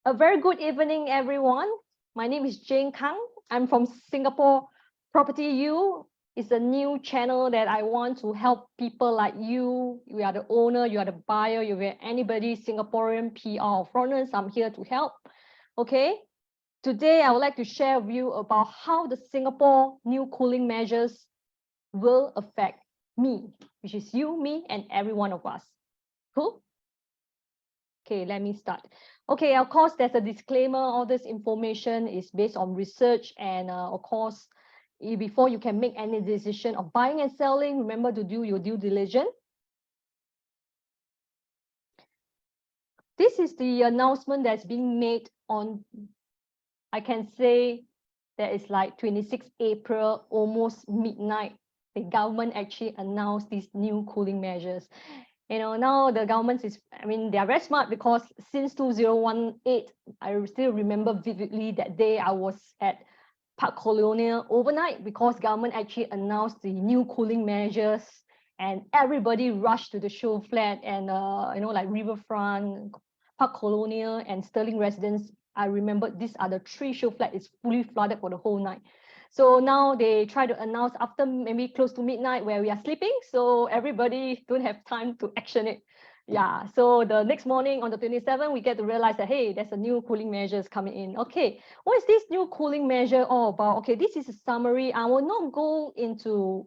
A very good evening, everyone. My name is Kang. I'm from Singapore Property U. It's a new channel that I want to help people like you. You are the owner, you are the buyer, you are anybody, Singaporean, PR, or foreigners. I'm here to help. Okay. Today, I would like to share with you about how the Singapore new cooling measures will affect me, which is you, me, and every one of us. Cool? Okay, let me start. Okay, of course, there's a disclaimer. All this information is based on research, and of course, before you can make any decision of buying and selling, remember to do your due diligence. This is the announcement that's being made on, I can say that it's like 26 April, almost midnight. The government actually announced these new cooling measures. Now the government is, they are very smart, because since 2018, I still remember vividly that day I was at Park Colonial overnight, because government actually announced the new cooling measures, and everybody rushed to the show flat, and like Riverfront, Park Colonial, and Sterling Residence. I remember these are the 3 show flat is fully flooded for the whole night. So now they try to announce after maybe close to midnight where we are sleeping, so everybody don't have time to action it. Yeah, so the next morning on the 27th, we get to realize that, hey, there's a new cooling measures coming in. Okay, what is this new cooling measure all about? Okay, this is a summary. I will not go into,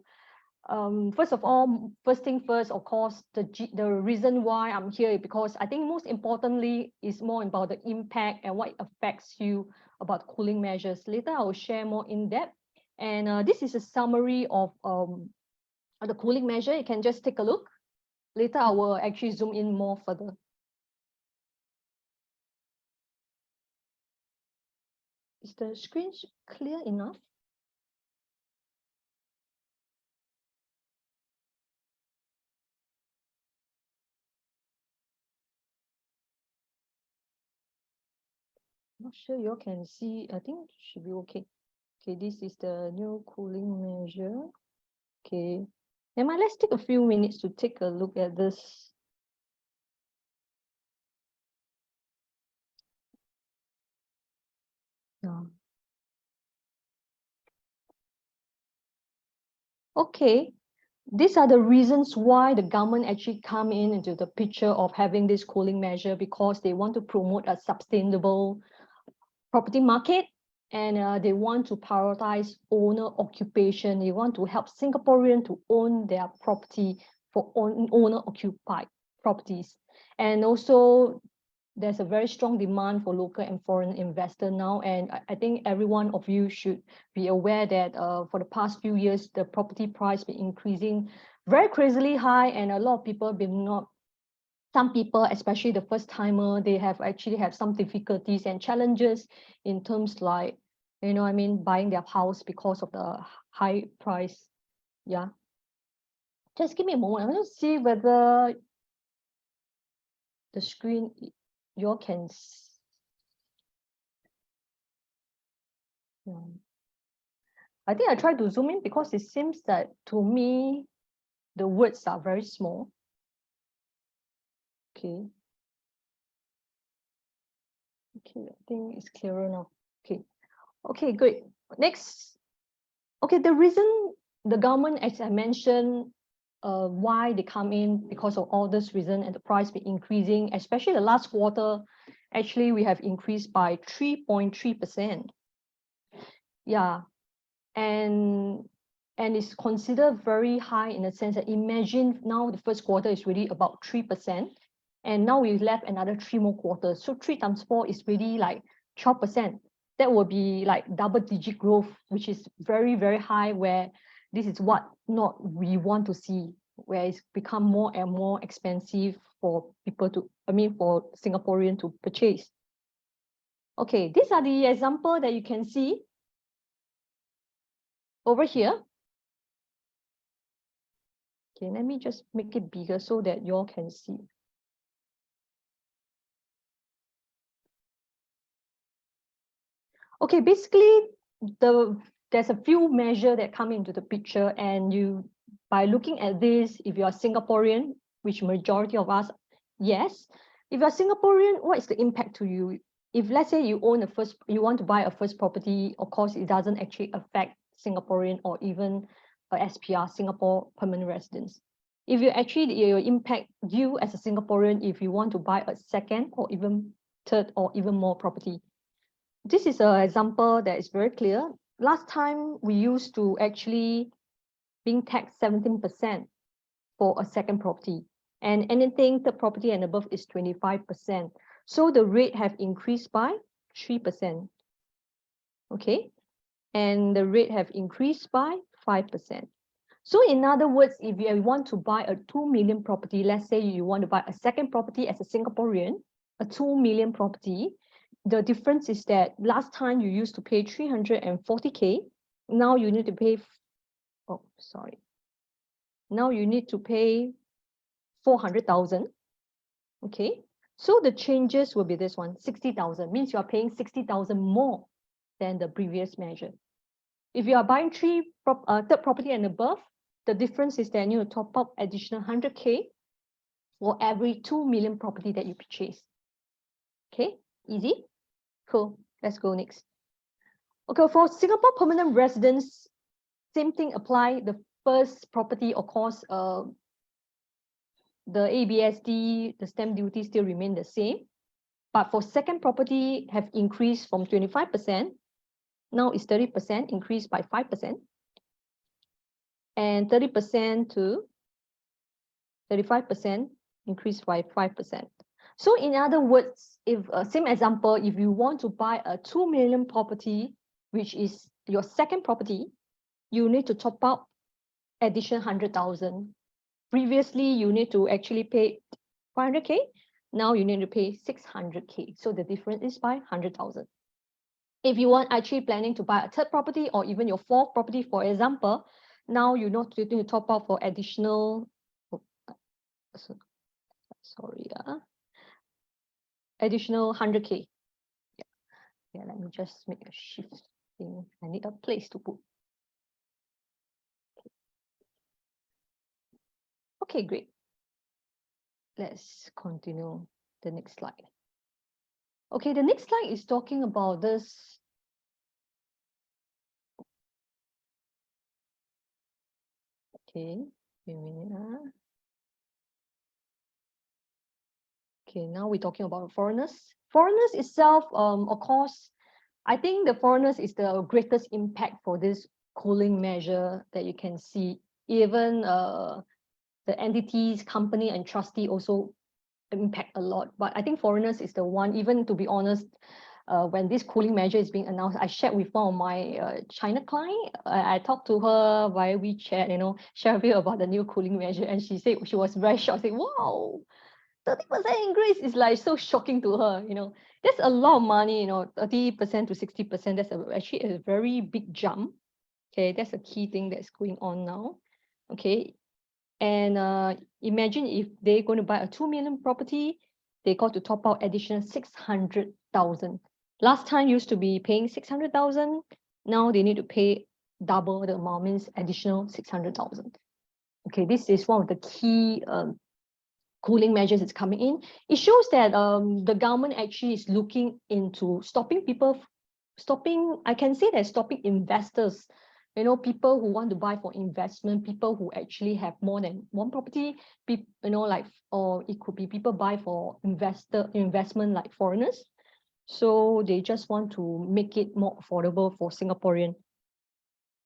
first of all, first thing first, of course, the reason why I'm here, because I think most importantly is more about the impact and what it affects you about cooling measures. Later, I will share more in depth. And this is a summary of the cooling measure. You can just take a look. Later, I will actually zoom in more further. Is the screen clear enough? Not sure you all can see. I think it should be okay. Okay, this is the new cooling measure. Okay, let's take a few minutes to take a look at this. Yeah. Okay, these are the reasons why the government actually come into the picture of having this cooling measure, because they want to promote a sustainable property market, and they want to prioritize owner occupation. They want to help Singaporeans to own their property for owner occupied properties. And also there's a very strong demand for local and foreign investor now, and I think every one of you should be aware that for the past few years the property price been increasing very crazily high, and a lot of people some people, especially the first timer, they actually have some difficulties and challenges in terms like, buying their house because of the high price. Yeah, just give me a moment. I'm going to see whether the screen you all can see. Yeah. I think I tried to zoom in, because it seems that to me the words are very small. Okay, I think it's clearer now. Okay, great. Next. Okay, the reason the government, as I mentioned, why they come in, because of all this reason, and the price be increasing, especially the last quarter. Actually, we have increased by 3.3%. Yeah, and it's considered very high in the sense that, imagine now the first quarter is really about 3%, and now we left another 3 more quarters, so 3 times 4 is really like 12%. That will be like double-digit growth, which is very, very high, where this is what not we want to see, where it's become more and more expensive for people to, for Singaporean to purchase. Okay, these are the example that you can see over here. Okay, let me just make it bigger so that you all can see. Okay, basically there's a few measures that come into the picture, and by looking at this, if you are Singaporean, which majority of us, yes, if you're Singaporean, what is the impact to you? if let's say you own you want to buy a first property, of course, it doesn't actually affect Singaporean or even SPR, Singapore permanent residents. If you actually, it will impact you as a Singaporean if you want to buy a second or even third or even more property. This is an example that is very clear. Last time we used to actually being taxed 17% for a second property, and anything third property and above is 25%. So the rate have increased by 3%. Okay, and the rate have increased by 5%. So in other words, if you want to buy a 2 million property, let's say you want to buy a second property as a Singaporean, a 2 million property, the difference is that last time you used to pay 340K, now you need to pay, oh, sorry. Now you need to pay 400,000. Okay, so the changes will be this one, 60,000, means you are paying 60,000 more than the previous measure. If you are buying third property and above, the difference is that you need to top up additional 100K for every 2 million property that you purchase. Okay, easy? Cool, let's go next. Okay, for Singapore permanent residents, same thing apply. The first property, of course, the ABSD, the stamp duty still remain the same. But for second property have increased from 25%, now it's 30%, increased by 5%. And 30% to 35%, increased by 5%. So in other words, if same example, if you want to buy a 2 million property, which is your second property, you need to top up additional 100,000. Previously, you need to actually pay 500K. Now you need to pay 600K. So the difference is by 100,000. If you want actually planning to buy a third property or even your fourth property, for example, now you need to top up for additional, additional 100K. Yeah, let me just make a shift thing. I need a place to put. Okay, great. Let's continue the next slide. Okay, the next slide is talking about this. Okay, wait a minute. Okay, now we're talking about foreigners. Foreigners itself, of course, I think the foreigners is the greatest impact for this cooling measure that you can see. Even the entities, company and trustee also impact a lot. But I think foreigners is the one, even to be honest, when this cooling measure is being announced, I shared with one of my China client. I talked to her via WeChat, share with her about the new cooling measure, and she said she was very shocked. Saying, "Wow, 30% increase is like so shocking to her." That's a lot of money. 30% to 60%. That's actually a very big jump. Okay, that's a key thing that's going on now. Okay, and imagine if they're going to buy a 2 million property, they got to top out additional 600,000. Last time used to be paying 600,000. Now they need to pay double the amount, means additional 600,000. Okay, this is one of the key cooling measures that's coming in. It shows that the government actually is looking into stopping I can say that stopping investors, people who want to buy for investment, people who actually have more than one property, or it could be people buy for investment like foreigners. So they just want to make it more affordable for Singaporean.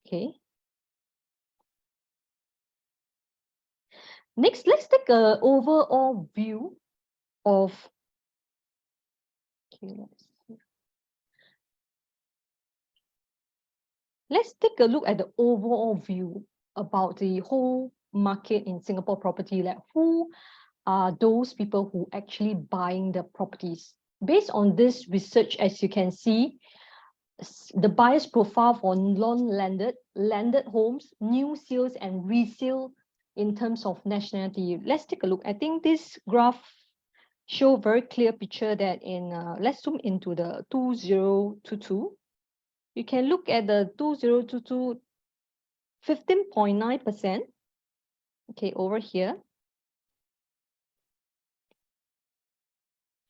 Okay. Next, let's take an overall view of, let's take a look at the overall view about the whole market in Singapore property. Like, who are those people who actually buying the properties? Based on this research, as you can see, the buyer's profile for landed homes, new sales and resale in terms of nationality. Let's take a look. I think this graph show very clear picture that in, let's zoom into the 2022. You can look at the 2022, 15.9%. Okay, over here.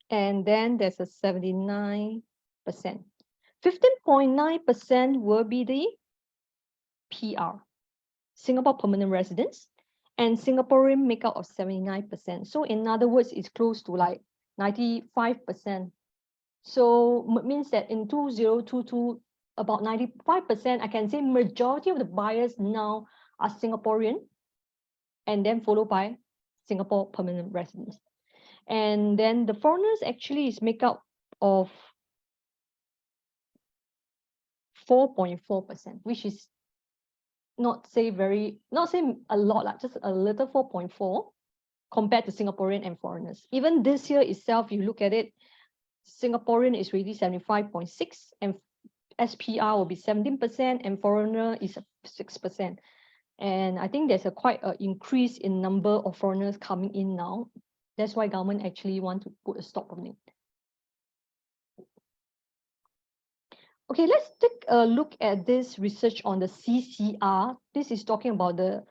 And then there's a 79%. 15.9% will be the PR, Singapore permanent residents, and Singaporean make up of 79%. So in other words, it's close to like 95%. So means that in 2022, about 95%, I can say majority of the buyers now are Singaporean, and then followed by Singapore permanent residents. And then the foreigners actually is make up of 4.4%, which is not say a lot, like just a little 4.4 compared to Singaporean and foreigners. Even this year itself, you look at it, Singaporean is really 75.6 and SPR will be 17% and foreigner is 6%. And I think there's a quite an increase in number of foreigners coming in now. That's why government actually want to put a stop on it. Okay, let's take a look at this research on the CCR. This is talking about the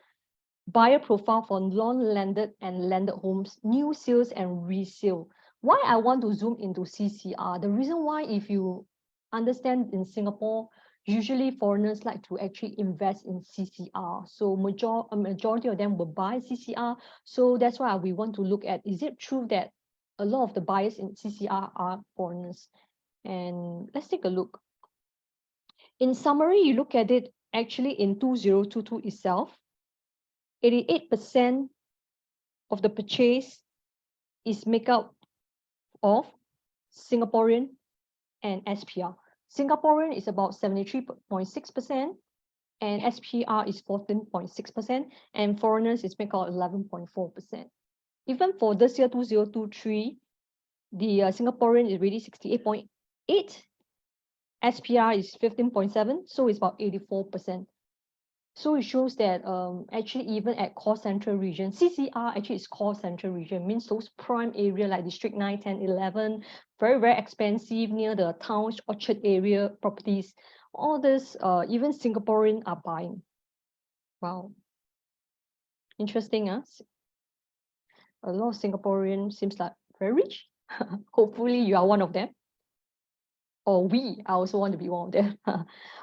buyer profile for non-landed and landed homes, new sales and resale. Why I want to zoom into CCR? The reason why, if you understand, in Singapore, usually foreigners like to actually invest in CCR. So a majority of them will buy CCR. So that's why we want to look at, is it true that a lot of the buyers in CCR are foreigners? And let's take a look. In summary, you look at it, actually in 2022 itself, 88% of the purchase is make up of Singaporean and SPR. Singaporean is about 73.6% and SPR is 14.6%, and foreigners is make up 11.4%. Even for this year, 2023, the Singaporean is really 68.8%, SPR is 15.7%, so it's about 84%. So it shows that actually even at core central region, CCR actually is core central region, means those prime area like District 9, 10, 11, very, very expensive near the towns, Orchard area properties. All this, even Singaporean are buying. Wow. Interesting, huh? A lot of Singaporeans seems like very rich. Hopefully you are one of them. Or I also want to be one of them.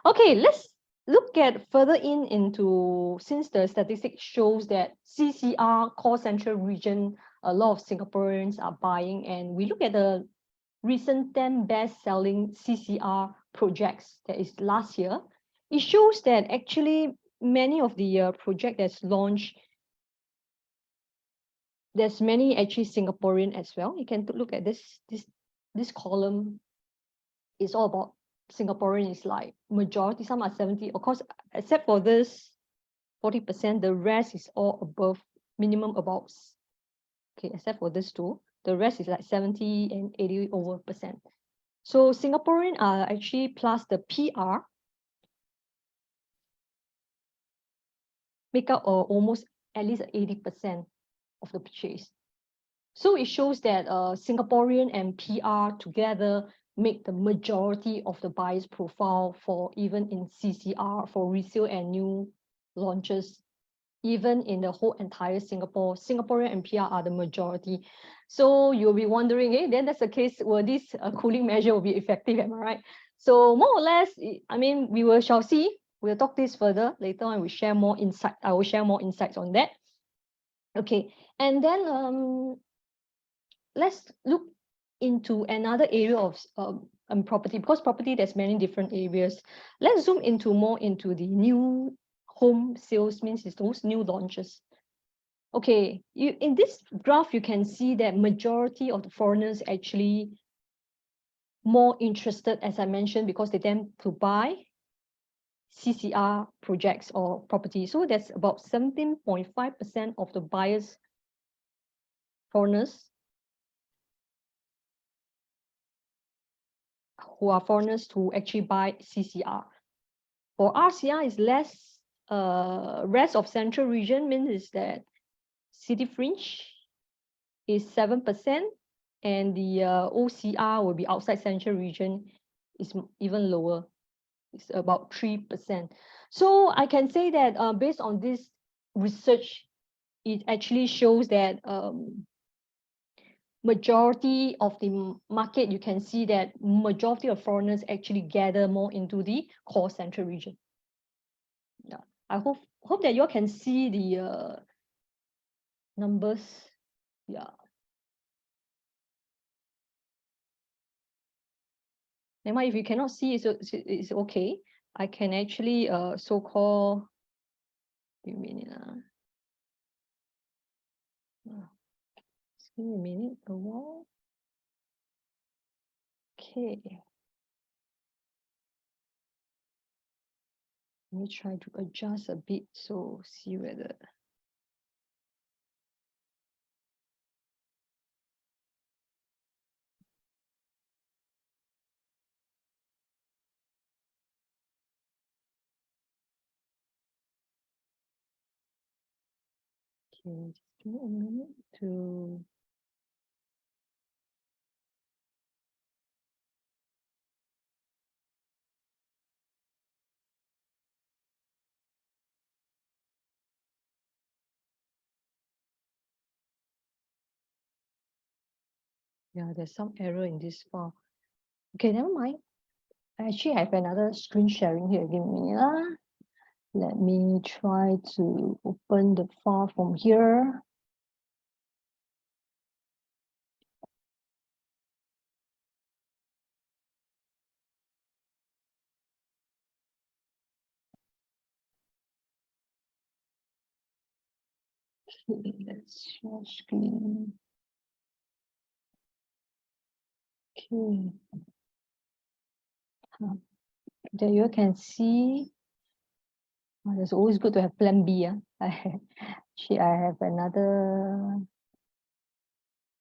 Okay, let's look at further into, since the statistics shows that CCR, core central region, a lot of Singaporeans are buying, and we look at the recent 10 best-selling CCR projects that is last year, it shows that actually many of the project that's launched, there's many actually Singaporean as well. You can look at this column. It's all about Singaporean, is like majority, some are 70, of course, except for this 40%, the rest is all above minimum about, okay, except for this two, the rest is like 70 and 80 over percent. So Singaporean are actually plus the PR make up almost at least 80% of the purchase. So it shows that Singaporean and PR together make the majority of the buyers profile for even in CCR for resale and new launches. Even in the whole entire Singapore, Singaporean and PR are the majority. So you'll be wondering, then that's the case, will this cooling measure will be effective, am I right? So more or less, I mean, shall see. We'll talk this further later on. We share more insight. I will share more insights on that. Okay, and then let's look into another area of property, because property, there's many different areas. Let's zoom into more into the new home sales, means it's those new launches. Okay, in this graph, you can see that majority of the foreigners actually more interested, as I mentioned, because they tend to buy CCR projects or property. So that's about 17.5% of the buyers, foreigners, who are foreigners to actually buy CCR. For RCR is less, rest of central region means is that city fringe is 7%, and the OCR will be outside central region is even lower. It's about 3%. So I can say that based on this research, it actually shows that majority of the market, you can see that majority of foreigners actually gather more into the core central region. Yeah, I hope that you all can see the numbers. Yeah. Nema, if you cannot see, it's okay. I can actually so-called, give me a minute. Give me a minute, a while. Okay. Let me try to adjust a bit, so see whether. Okay, just give me a minute to. Yeah, there's some error in this file. Okay, never mind. I actually have another screen sharing here. Give me let me try to open the file from here. Okay, let's share screen. Okay. There you can see. It's always good to have plan B. Actually, I have another.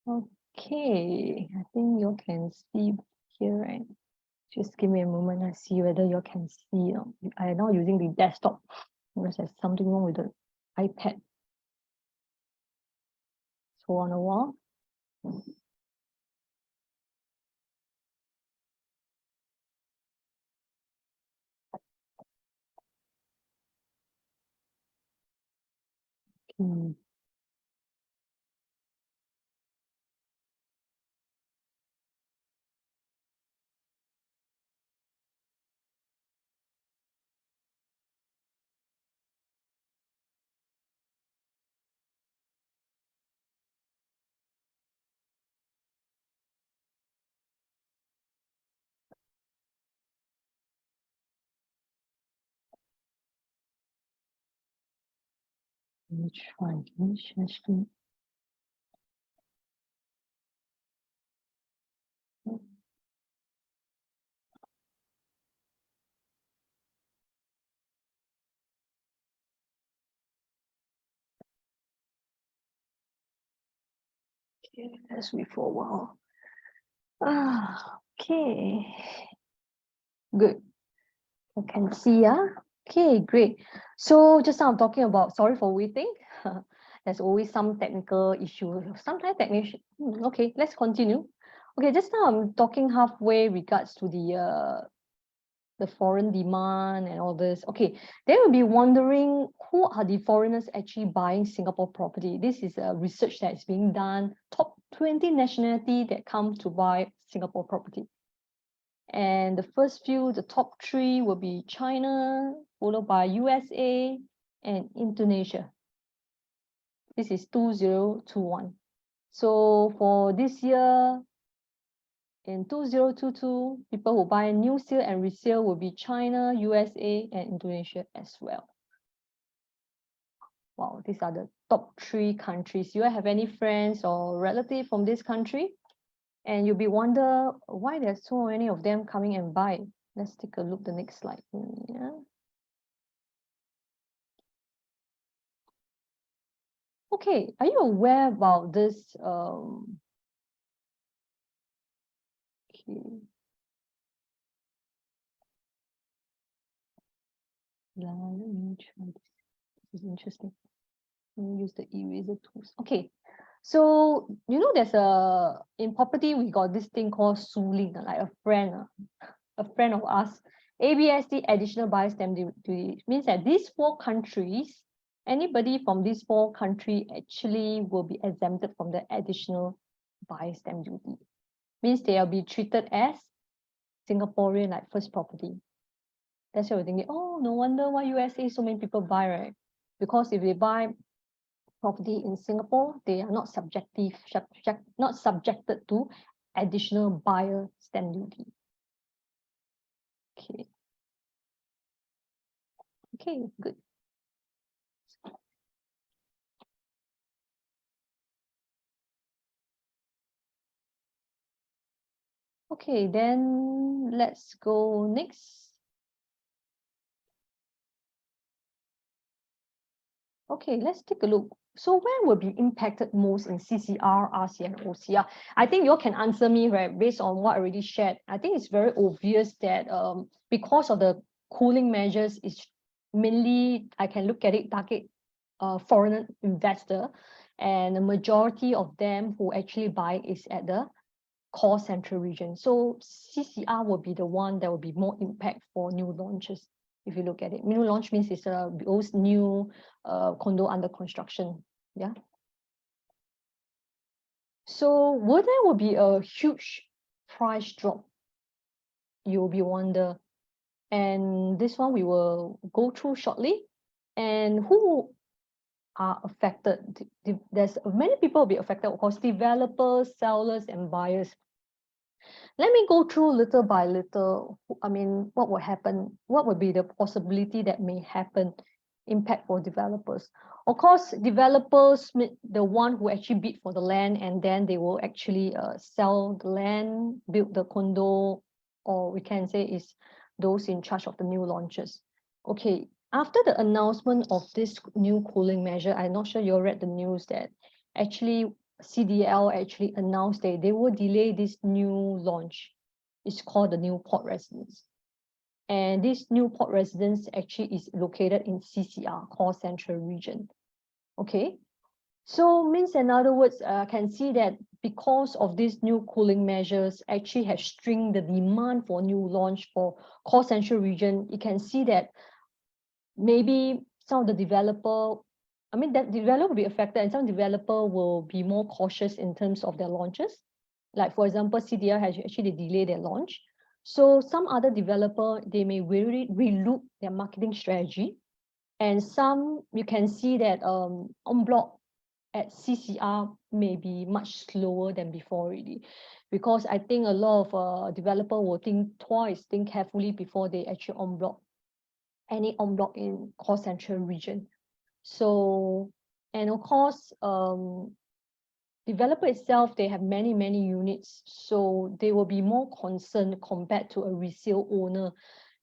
Okay, I think you can see here, right? Just give me a moment. I see whether you can see. I am now using the desktop because there's something wrong with the iPad. So on a while. Okay. Let me try again. Share screen. Okay, let's wait for a while. Okay. Good. I can see. Okay, great. So just now I'm talking about, sorry for waiting. There's always some technical issue. Sometimes technician. Okay, let's continue. Okay, just now I'm talking halfway regards to the foreign demand and all this. Okay, they will be wondering who are the foreigners actually buying Singapore property. This is a research that is being done. Top 20 nationality that come to buy Singapore property. And the first few, the top 3 will be China, followed by USA and Indonesia. This is 2021. So for this year, in 2022, people who buy new sale and resale will be China, USA, and Indonesia as well. Wow, these are the top 3 countries. You have any friends or relative from this country? And you'll be wonder why there's so many of them coming and buy. Let's take a look the next slide. Yeah. Okay, are you aware about this? Okay. Yeah, let me try this. This is interesting. Let me use the eraser tools. Okay, so you know there's in property we got this thing called Suling, like a friend of us. ABSD additional buyer's stamp duty means that these 4 countries, anybody from these 4 countries actually will be exempted from the additional buyer's stamp duty. Means they will be treated as Singaporean, like first property. That's why we're thinking, oh, no wonder why USA so many people buy, right? Because if they buy property in Singapore, they are not not subjected to additional buyer stamp duty. Okay. Okay, good. Okay, then let's go next. Okay, let's take a look. So where will be impacted most in CCR, RC, and OCR? I think you all can answer me, right, based on what I already shared. I think it's very obvious that because of the cooling measures, it's mainly, I can look at it, target foreign investor, and the majority of them who actually buy is at the core central region. So CCR will be the one that will be more impact for new launches. If you look at it, new launch means it's those new condo under construction. Yeah. So will be a huge price drop? You'll be wonder. And this one we will go through shortly. And who are affected? There's many people will be affected, of course, developers, sellers, and buyers. Let me go through little by little. I mean, what will happen? What would be the possibility that may happen, impact for developers? Of course, developers, the one who actually bid for the land, and then they will actually sell the land, build the condo, or we can say is those in charge of the new launches. Okay, after the announcement of this new cooling measure, I'm not sure you read the news that actually CDL actually announced that they will delay this new launch. It's called the new port residence. And this new port residence actually is located in CCR, Core Central Region. Okay. So means in other words, can see that because of these new cooling measures actually have stringed the demand for new launch for Core Central Region, you can see that maybe some of the developer, I mean, that developer will be affected, and some developer will be more cautious in terms of their launches. Like for example, CDL has actually delayed their launch. So some other developer, they may really relook their marketing strategy. And some, you can see that en bloc at CCR may be much slower than before already. Because I think a lot of developer will think twice, think carefully before they actually en bloc any en bloc in Core Central Region. So, and of course, developer itself, they have many units, so they will be more concerned compared to a resale owner.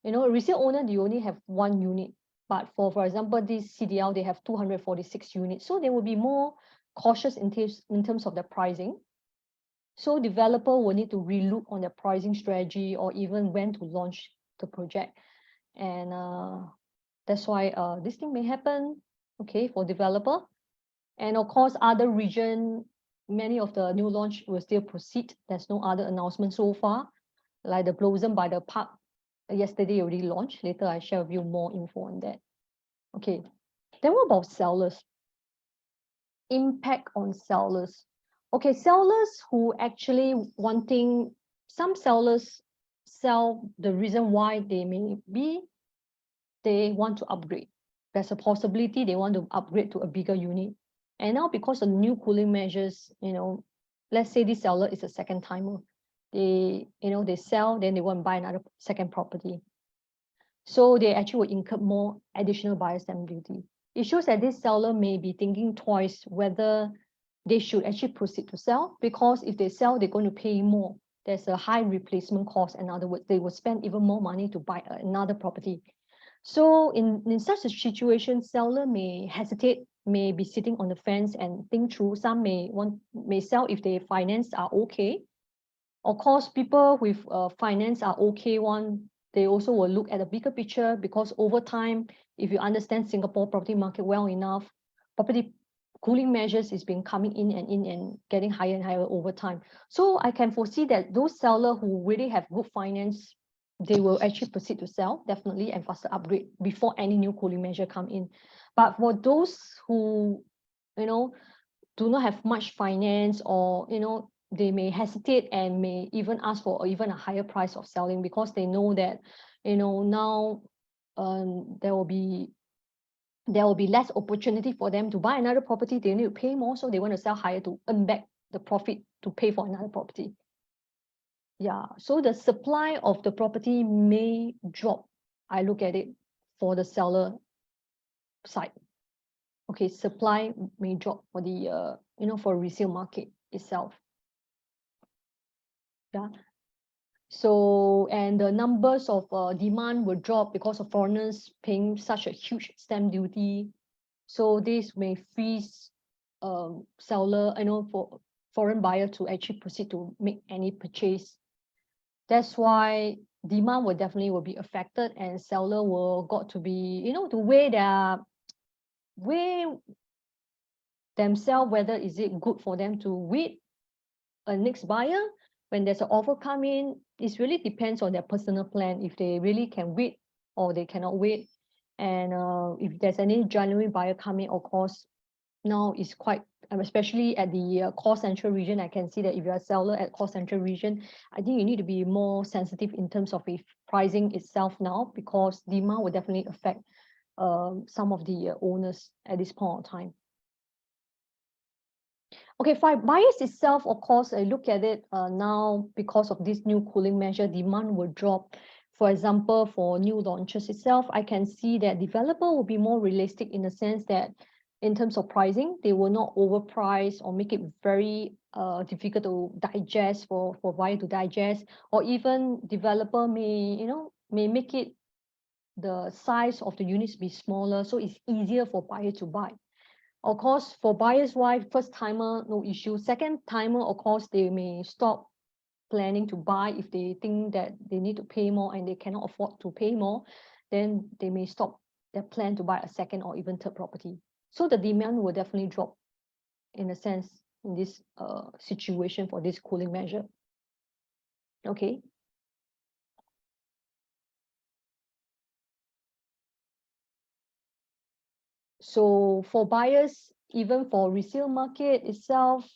You know, a resale owner, they only have one unit, but for example, this CDL, they have 246 units, so they will be more cautious in terms of the pricing. So developer will need to relook on their pricing strategy or even when to launch the project. And that's why this thing may happen, okay, for developer. And of course, other region, many of the new launch will still proceed. There's no other announcement so far, like the Blossom by the Park. Yesterday already launched. Later, I share with you more info on that. Okay, then what about sellers? Impact on sellers. Okay, sellers who actually wanting, some sellers sell, the reason why they may be, they want to upgrade. There's a possibility they want to upgrade to a bigger unit. And now because of new cooling measures, you know, let's say this seller is a second timer. They, you know, they sell, then they want to buy another second property. So they actually will incur more additional buyer stamp duty. It shows that this seller may be thinking twice whether they should actually proceed to sell, because if they sell, they're going to pay more. There's a high replacement cost. In other words, they will spend even more money to buy another property. So in such a situation, seller may hesitate, may be sitting on the fence and think through. Some may sell if their finance are okay. Of course, people with finance are okay one, they also will look at the bigger picture, because over time, if you understand Singapore property market well enough, property cooling measures is been coming in and getting higher and higher over time. So I can foresee that those sellers who really have good finance, they will actually proceed to sell, definitely, and faster upgrade before any new cooling measure come in. But for those who, you know, do not have much finance, or, you know, they may hesitate and may even ask for even a higher price of selling, because they know that, now there will be less opportunity for them to buy another property. They need to pay more, so they want to sell higher to earn back the profit to pay for another property. Yeah, so the supply of the property may drop. I look at it for the seller side. Okay, supply may drop for the for resale market itself. Yeah. So, and the numbers of demand will drop because of foreigners paying such a huge stamp duty. So this may freeze seller, for foreign buyer to actually proceed to make any purchase. That's why demand will be affected, and seller will got to be, to weigh themselves whether is it good for them to wait a next buyer when there's an offer come in. It really depends on their personal plan, if they really can wait or they cannot wait. And if there's any genuine buyer coming, of course, now is quite, especially at the core central region. I can see that if you're a seller at core central region, I think you need to be more sensitive in terms of if pricing itself now, because demand will definitely affect some of the owners at this point of time. Okay, for buyers itself, of course, I look at it now, because of this new cooling measure, demand will drop. For example, for new launches itself, I can see that developer will be more realistic in the sense that in terms of pricing, they will not overprice or make it very difficult to digest for buyer to digest, or even developer may make it the size of the units be smaller, so it's easier for buyer to buy. Of course, for buyers wise, first timer, no issue. Second timer, of course, they may stop planning to buy if they think that they need to pay more and they cannot afford to pay more. Then they may stop their plan to buy a second or even third property. So the demand will definitely drop in a sense in this situation for this cooling measure. Okay. So for buyers, even for resale market itself,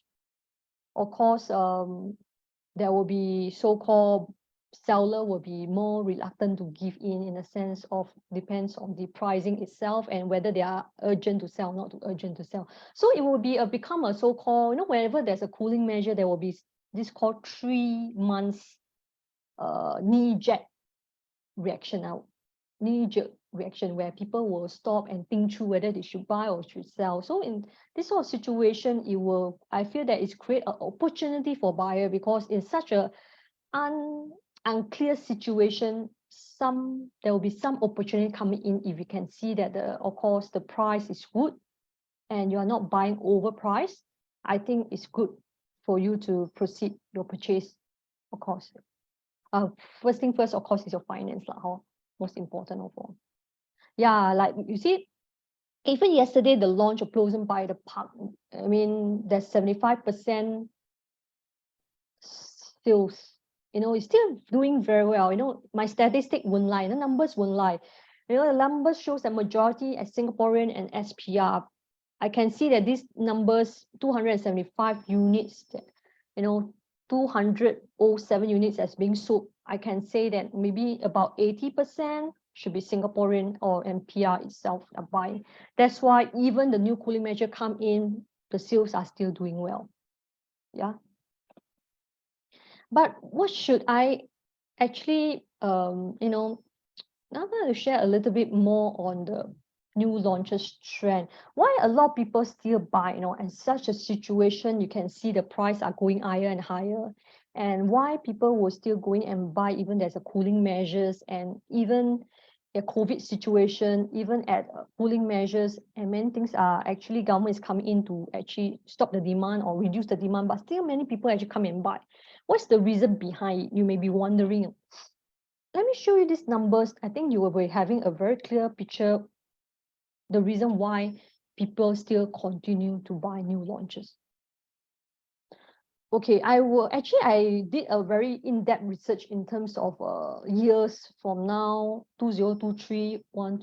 of course, there will be so-called seller will be more reluctant to give in a sense of depends on the pricing itself and whether they are urgent to sell, not too urgent to sell. So it will be become a so-called, whenever there's a cooling measure, there will be this called 3 months knee-jerk reaction out. Knee-jerk reaction where people will stop and think through whether they should buy or should sell. So in this sort of situation, I feel that it's create an opportunity for buyer, because in such a unclear situation, there will be some opportunity coming in if you can see that of course the price is good and you are not buying overpriced. I think it's good for you to proceed your purchase, of course. First thing first, of course, is your finance, most important of all. Yeah, like you see, even yesterday, the launch of Closen by the Park, I mean, there's 75% sales. It's still doing very well. My statistic won't lie, the numbers won't lie. The numbers shows that majority as Singaporean and SPR. I can see that these numbers, 275 units, 207 units as being sold. I can say that maybe about 80% should be Singaporean or MPR itself are buying. That's why even the new cooling measure come in, the sales are still doing well. Yeah. But what should I actually, now I'm going to share a little bit more on the new launches trend. Why a lot of people still buy, in such a situation, you can see the price are going higher and higher. And why people will still go in and buy, even there's a cooling measures, and even a COVID situation, even at cooling measures, and many things are actually government is coming in to actually stop the demand or reduce the demand, but still many people actually come and buy. What's the reason behind it? You may be wondering. Let me show you these numbers. I think you will be having a very clear picture, the reason why people still continue to buy new launches. Okay, I did a very in-depth research in terms of years from now, 2023, 1,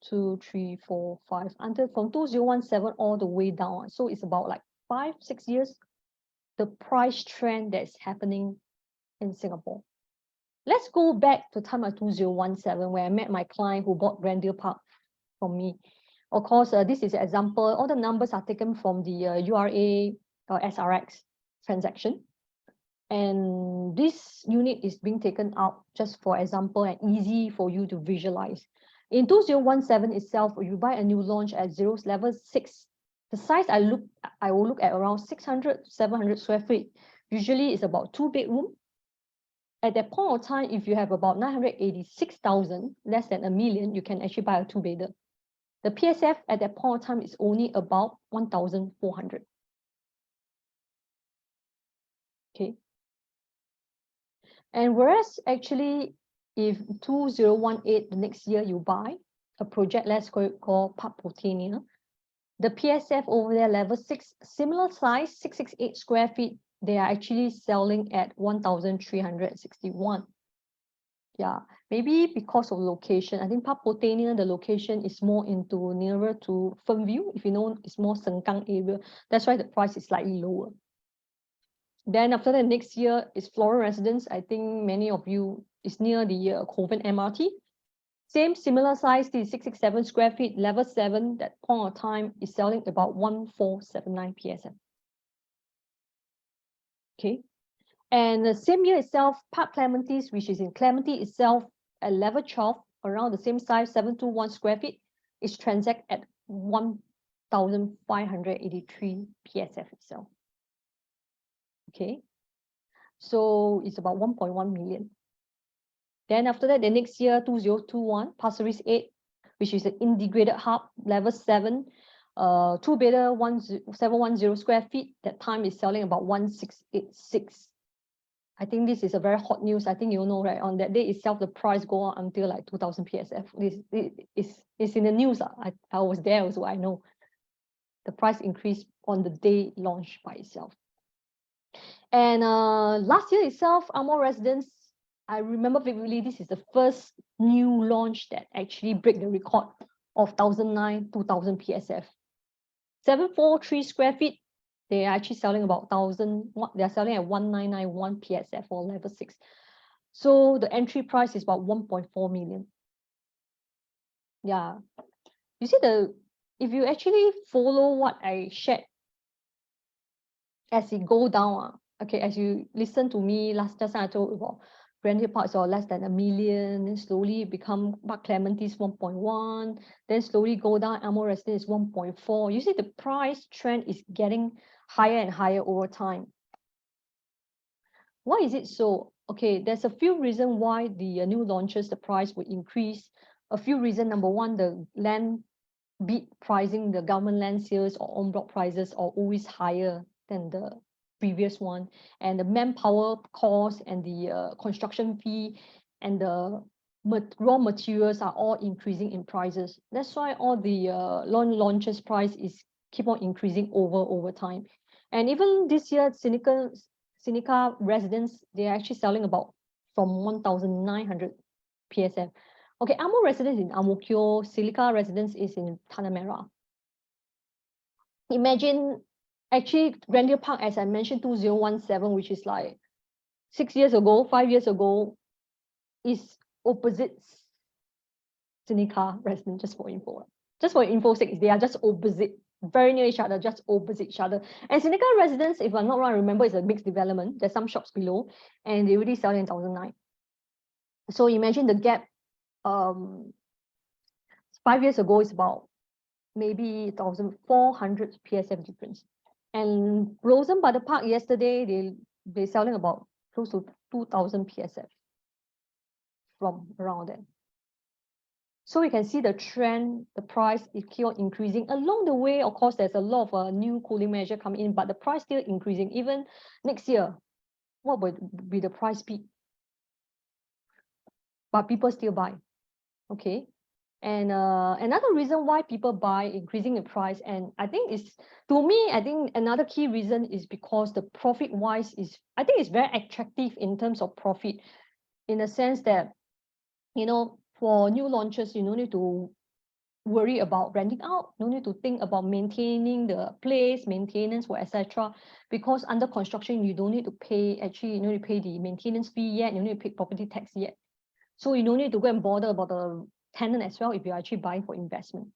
2, 3, 4, 5, until from 2017 all the way down. So it's about like 5-6 years, the price trend that's happening in Singapore. Let's go back to time of 2017, where I met my client who bought Grandeur Park from me. Of course, this is an example. All the numbers are taken from the URA or SRX transaction. And this unit is being taken out just for example and easy for you to visualize. In 2017 itself, you buy a new launch at level 6. The size I will look at around 600, 700 square feet. Usually it's about 2 bedroom. At that point of time, if you have about 986,000, less than $1 million, you can actually buy a 2-bedder. The PSF at that point of time is only about 1,400. Okay. And whereas actually, if 2018, the next year you buy a project, let's call Park Botania, the PSF over there, level 6, similar size, 668 square feet, they are actually selling at 1,361. Yeah, maybe because of location. I think Park Botania, the location is more into nearer to Fernview. If you know, it's more Sengkang area. That's why the price is slightly lower. Then after that, next year is Floral Residence. I think many of you is near the Kovan MRT. Same similar size, the 667 square feet, level 7. That point of time is selling about 1,479 PSF. Okay. And the same year itself, Park Clementi's, which is in Clementi itself, at level 12, around the same size, 721 square feet, is transact at 1,583 PSF itself. Okay, so it's about 1.1 million. Then after that, the next year, 2021, Pasir Ris 8, which is an integrated hub, level 7, 2-bedder, 710 square feet. That time is selling about 1,686. I think this is a very hot news. I think you know, right? On that day itself, the price go on until like 2,000 PSF. This is in the news. I was there also. I know the price increased on the day launched by itself. And last year itself, Amor Residence, I remember vividly, this is the first new launch that actually break the record of 1,009, 2,000 PSF. 743 square feet, they are actually selling about 1,000, they are selling at 1,991 PSF for level 6. So the entry price is about 1.4 million. Yeah. You see, if you actually follow what I shared as it go down, okay, as you listen to me just I told about Grandeur Parks are less than $1 million, then slowly become Park Clementi's 1.1, then slowly go down, Amor Residence is 1.4. You see the price trend is getting higher and higher over time. Why is it so? Okay, there's a few reasons why the new launches, the price would increase. A few reasons. Number one, the land bid pricing, the government land sales or en bloc prices are always higher than the previous one, and the manpower cost and the construction fee and the raw materials are all increasing in prices. That's why all the launches price is keep on increasing over time. And even this year, Sinica Residence, they're actually selling about from 1,900 PSF. Okay, Amor Residence in Ang Mo Kio, Silica Residence is in Tanah Merah. Imagine, actually, Grandeur Park, as I mentioned, 2017, which is like 6 years ago, 5 years ago, is opposite Sinica Residence, just for info. Just for info sake, they are just opposite, very near each other, just opposite each other. And Sinica Residence, if I'm not wrong, I remember it's a mixed development. There's some shops below, and they already sell in 1,009. So imagine the gap. 5 years ago is about maybe 1,400 PSF difference. And Rosen by the Park yesterday, they're selling about close to 2,000 PSF from around there. So we can see the trend, the price is keep on increasing. Along the way, of course, there's a lot of new cooling measure coming in, but the price still increasing. Even next year, what would be the price peak? But people still buy. Okay. And another reason why people buy, increasing the price, and I think is, to me, I think another key reason is because the profit wise is, I think it's very attractive in terms of profit, in the sense that, you know, for new launches, you don't need to worry about renting out, no need to think about maintaining the place, maintenance, or etc. Because under construction, you don't need to pay, actually, you don't need to pay the maintenance fee yet, you don't need to pay property tax yet. So you don't need to go and bother about the tenant as well if you're actually buying for investment.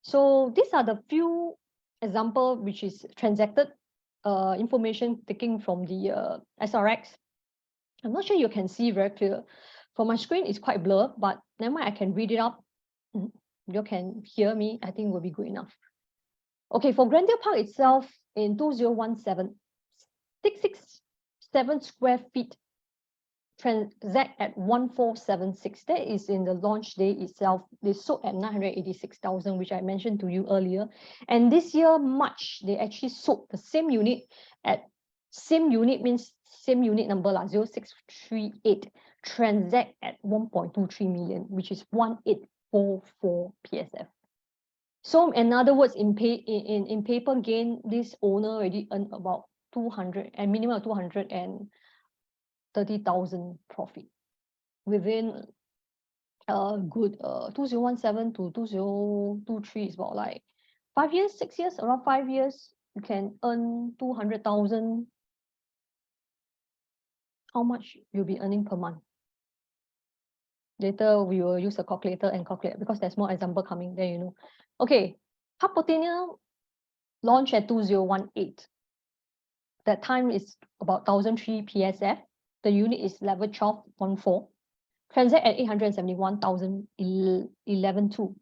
So these are the few example which is transacted information taken from the SRX. I'm not sure you can see very clear. For my screen, it's quite blurred, but never mind, I can read it up. You can hear me, I think will be good enough. Okay, for Grandeur Park itself in 2017, 667 square feet transact at 1476. That is in the launch day itself. They sold at 986,000, which I mentioned to you earlier. And this year, March, they actually sold the same unit at, same unit means same unit number, 0638, transact at 1.23 million, which is 1844 PSF. So in other words, in paper gain, this owner already earned about 200 and minimum of 230,000 profit within a good 2017 to 2023 is about like 5 years, 6 years, around 5 years, you can earn 200,000. How much you'll be earning per month? Later we will use a calculator and calculate because there's more example coming there, you know. Okay, Park Potania launched at 2018. That time is about 1,003 PSF. The unit is level 1214. Transact at 871,011.2.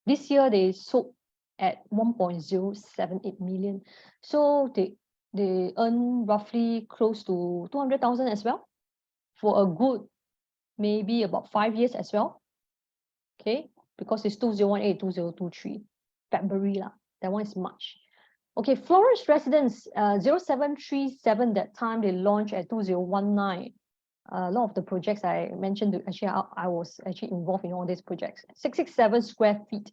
This year they sold at 1.078 million. So they earn roughly close to 200,000 as well for a good maybe about 5 years as well. Okay, because it's 2018, 2023, February lah. That one is March. Okay, Florence Residence 0737, that time they launched at 2019. A lot of the projects I mentioned, actually I was actually involved in all these projects. 667 square feet.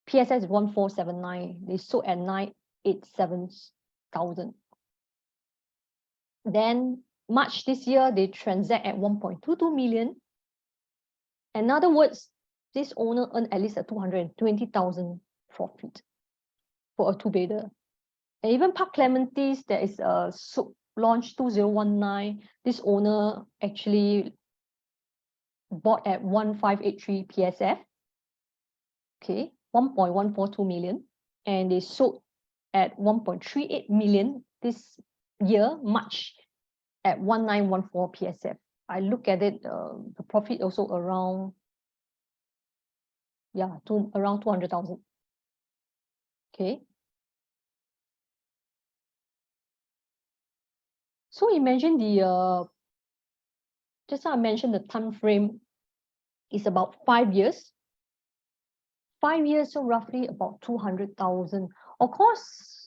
PSS is 1479. They sold at 987,000. Then March this year, they transact at 1.22 million. In other words, this owner earned at least a 220,000 profit for a two-bedder. And even Park Clementes, there is a launch 2019. This owner actually bought at 1583 PSF. Okay, 1.142 million. And they sold at 1.38 million this year, March, at 1914 PSF. I look at it, the profit also around, yeah, around 200,000. Okay. So imagine just now I mentioned the time frame is about 5 years. 5 years, so roughly about 200,000. Of course,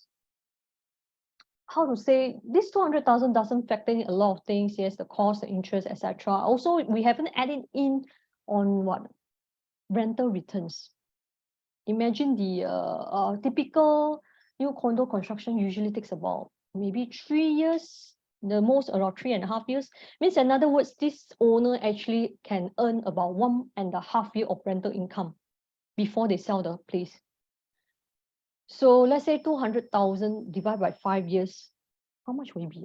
how to say, this 200,000 doesn't factor in a lot of things. Yes, the cost, the interest, etc. Also, we haven't added in on what? Rental returns. Imagine the typical new condo construction usually takes about maybe 3 years, the most around 3.5 years. Means in other words, this owner actually can earn about 1.5 years of rental income before they sell the place. So let's say 200,000 divided by 5 years. How much will it be?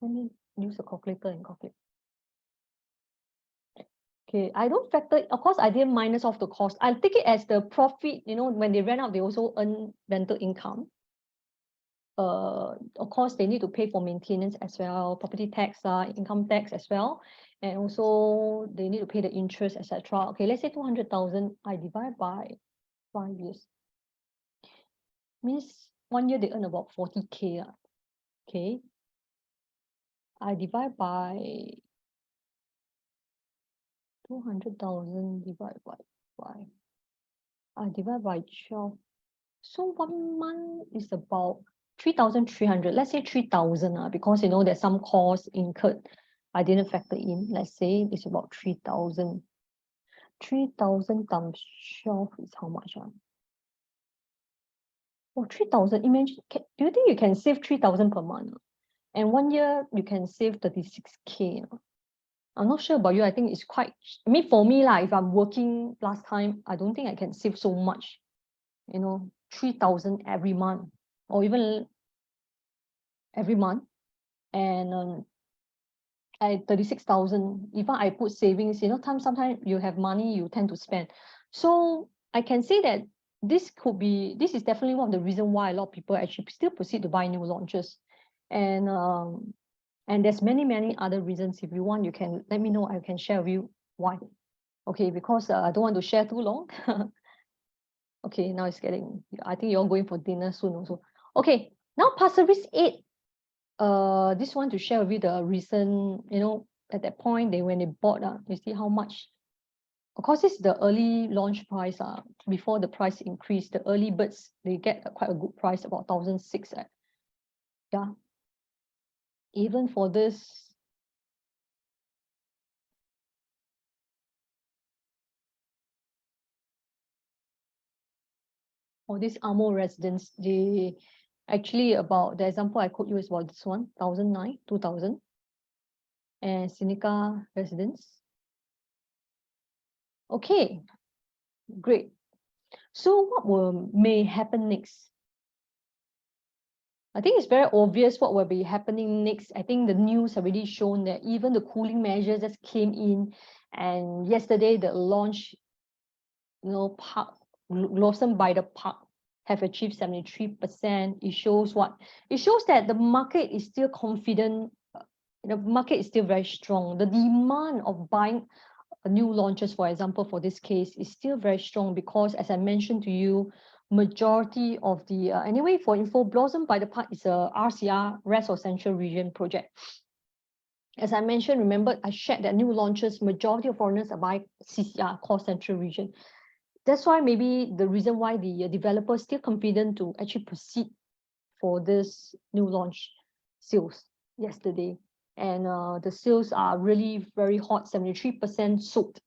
Let me use a calculator and calculate. Okay, I don't factor, of course, I didn't minus off the cost. I take it as the profit, you know, when they rent out, they also earn rental income. Of course, they need to pay for maintenance as well, property tax, income tax as well. And also they need to pay the interest, etc. Okay, let's say 200,000, I divide by 5 years. Means 1 year they earn about 40K. Okay. I divide by 200,000 divided by 5. I divide by 12. So 1 month is about 3,300. Let's say 3,000 because you know there's some costs incurred. I didn't factor in. Let's say it's about 3,000. 3,000 times 12 is how much? Oh, 3,000. Imagine, do you think you can save 3,000 per month? And 1 year you can save 36K. I'm not sure about you. I think it's quite, I mean, for me, like, if I'm working last time, I don't think I can save so much, 3,000 every month, or even every month. And I 36,000, even I put savings, sometimes you have money, you tend to spend. So I can say that this is definitely one of the reasons why a lot of people actually still proceed to buy new launches. And there's many other reasons. If you want, you can let me know. I can share with you why. Okay, because I don't want to share too long. Okay, now it's getting, I think you're going for dinner soon also. Okay, now Pasir Ris 8. This one to share with you the recent, at that point, when they bought, you see how much. Of course, this is the early launch price. Before the price increase, the early birds, they get quite a good price, about 1,600. Yeah. Even for this, for this Amo residence, they actually, about the example I quote you is about this one, 1,009, 2,000. And Seneca residence. Okay, great. So what may happen next? I think it's very obvious what will be happening next. I think the news already shown that even the cooling measures just came in, and yesterday the launch, park, Blossom by the Park, have achieved 73%. It shows what? It shows that the market is still confident. The market is still very strong. The demand of buying new launches, for example, for this case, is still very strong because, as I mentioned to you, majority of the anyway, for info, Blossom by the Park is a RCR, Rest of Central Region project. As I mentioned, remember I shared that new launches, majority of foreigners are buying CCR, Core Central Region. That's why maybe the reason why the developers still confident to actually proceed for this new launch sales yesterday. And the sales are really very hot, 73% sold.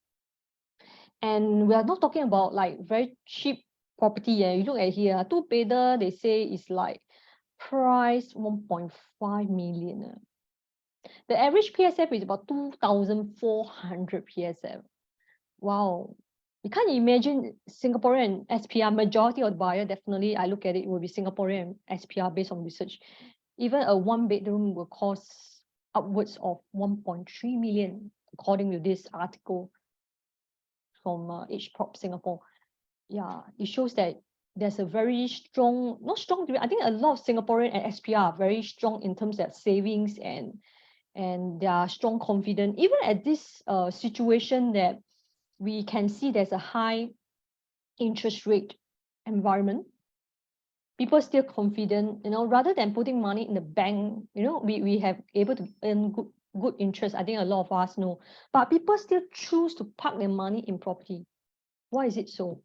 And we are not talking about like very cheap property. You look at here, two-bedder, they say is like price 1.5 million. The average PSF is about 2,400 PSF. Wow. You can't imagine Singaporean SPR, majority of the buyer, definitely, I look at it, will be Singaporean SPR based on research. Even a one-bedroom will cost upwards of 1.3 million, according to this article from HProp Singapore. Yeah, it shows that there's a very strong, not strong, I think a lot of Singaporean and SPR are very strong in terms of savings and they are strong confident. Even at this situation that we can see there's a high interest rate environment, people still confident, rather than putting money in the bank, we have able to earn good interest. I think a lot of us know, but people still choose to park their money in property. Why is it so?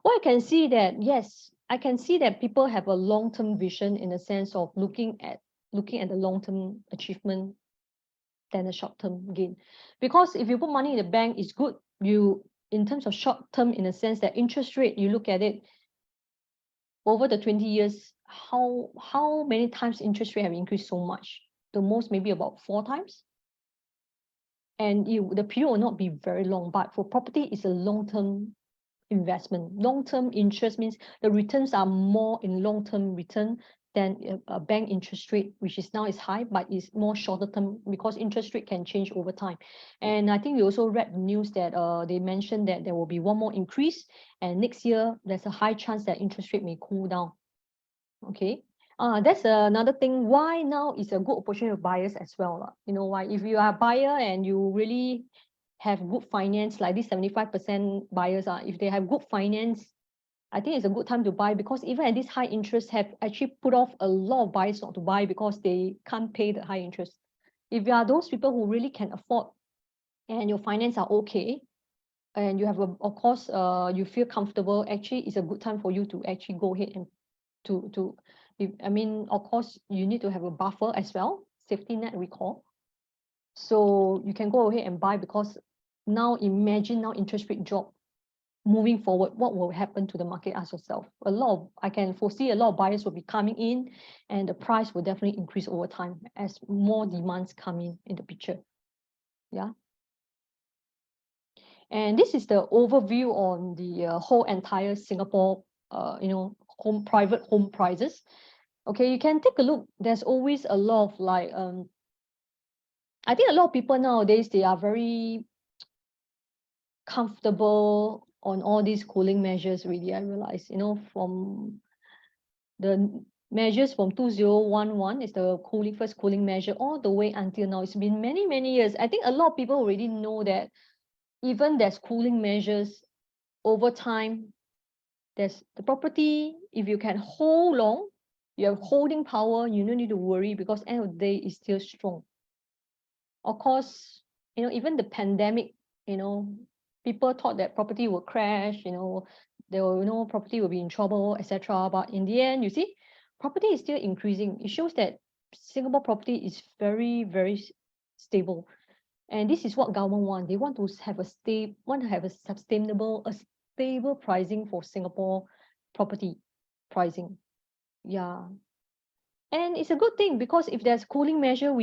Well, I can see that, yes, I can see that people have a long-term vision in the sense of looking at the long-term achievement than a short-term gain. Because if you put money in the bank, it's good. In terms of short-term, in a sense that interest rate, you look at it over the 20 years, how many times interest rate have increased so much? The most maybe about 4 times. And the period will not be very long, but for property, it's a long-term investment. Long-term interest means the returns are more in long-term return than a bank interest rate, which is now is high, but is more shorter term because interest rate can change over time. And I think we also read the news that they mentioned that there will be one more increase, and next year there's a high chance that interest rate may cool down. Okay. That's another thing why now is a good opportunity for buyers as well. You know why? If you are a buyer and you really have good finance, like these 75% buyers, if they have good finance, I think it's a good time to buy, because even at this high interest have actually put off a lot of buyers not to buy because they can't pay the high interest. If you are those people who really can afford and your finance are okay, and you have of course you feel comfortable, actually it's a good time for you to actually go ahead and I mean, of course you need to have a buffer as well, safety net recall. So you can go ahead and buy, because now imagine now interest rate drop. Moving forward, what will happen to the market? Ask yourself. I can foresee a lot of buyers will be coming in, and the price will definitely increase over time as more demands come in the picture. Yeah. And this is the overview on the whole entire Singapore, private home prices. Okay, you can take a look. There's always a lot of like, I think a lot of people nowadays, they are very comfortable on all these cooling measures really. I realize, from the measures from 2011 is the first cooling measure, all the way until now. It's been many, many years. I think a lot of people already know that even there's cooling measures over time, there's the property, if you can hold long, you have holding power, you don't need to worry, because end of the day is still strong. Of course, even the pandemic, people thought that property will crash, there will, property will be in trouble, etc. But in the end, you see, property is still increasing. It shows that Singapore property is very, very stable. And this is what government want. They want to have a sustainable, a stable pricing for Singapore property pricing. Yeah. And it's a good thing, because if there's cooling measure,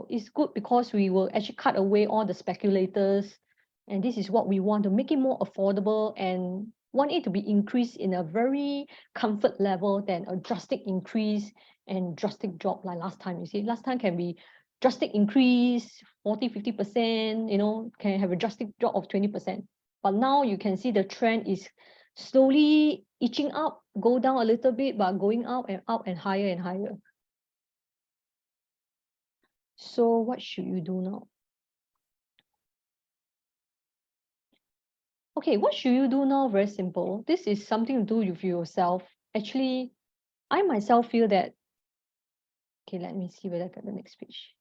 it's good because we will actually cut away all the speculators. And this is what we want, to make it more affordable, and want it to be increased in a very comfort level than a drastic increase and drastic drop like last time. You see, last time can be drastic increase 40-50%, can have a drastic drop of 20%. But now you can see the trend is slowly itching up, go down a little bit, but going up and higher and higher. So what should you do now? Okay, what should you do now? Very simple. This is something to do with yourself. Actually, I myself feel that, okay, let me see whether I got the next page.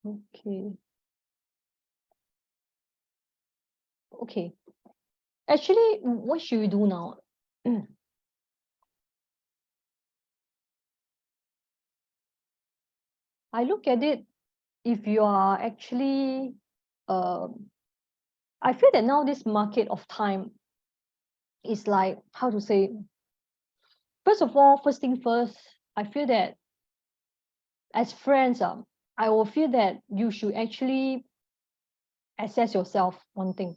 Okay. Okay. Actually, what should you do now? I look at it, if you are actually, I feel that now this market of time is like, how to say, first of all, first thing first, I feel that as friends, I will feel that you should actually assess yourself one thing,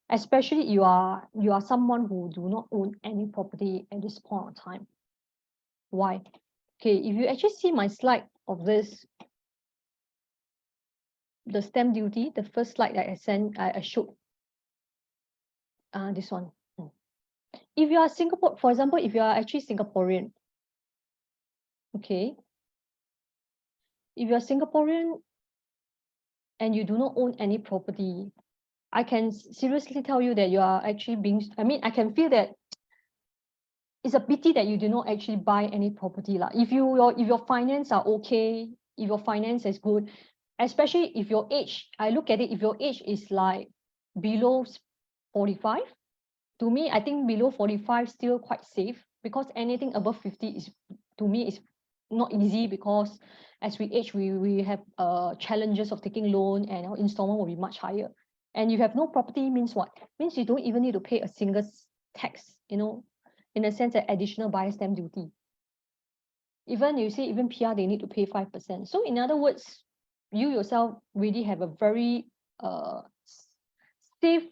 especially you are someone who do not own any property at this point of time. Why? Okay, if you actually see my slide of this, the stamp duty, the first slide that I showed, this one. If you are Singapore, for example, if you are actually Singaporean, okay, if you're Singaporean and you do not own any property, I can seriously tell you that you are actually I can feel that it's a pity that you do not actually buy any property. If your finance are okay, if your finance is good, especially if your age, I look at it, if your age is like below 45, to me, I think below 45 still quite safe, because anything above 50 is, to me, is not easy, because as we age, we have challenges of taking loan, and our installment will be much higher. And you have no property means what? Means you don't even need to pay a single tax, in a sense that additional buyer stamp duty. Even you see, even PR, they need to pay 5%. So in other words, you yourself really have a very safe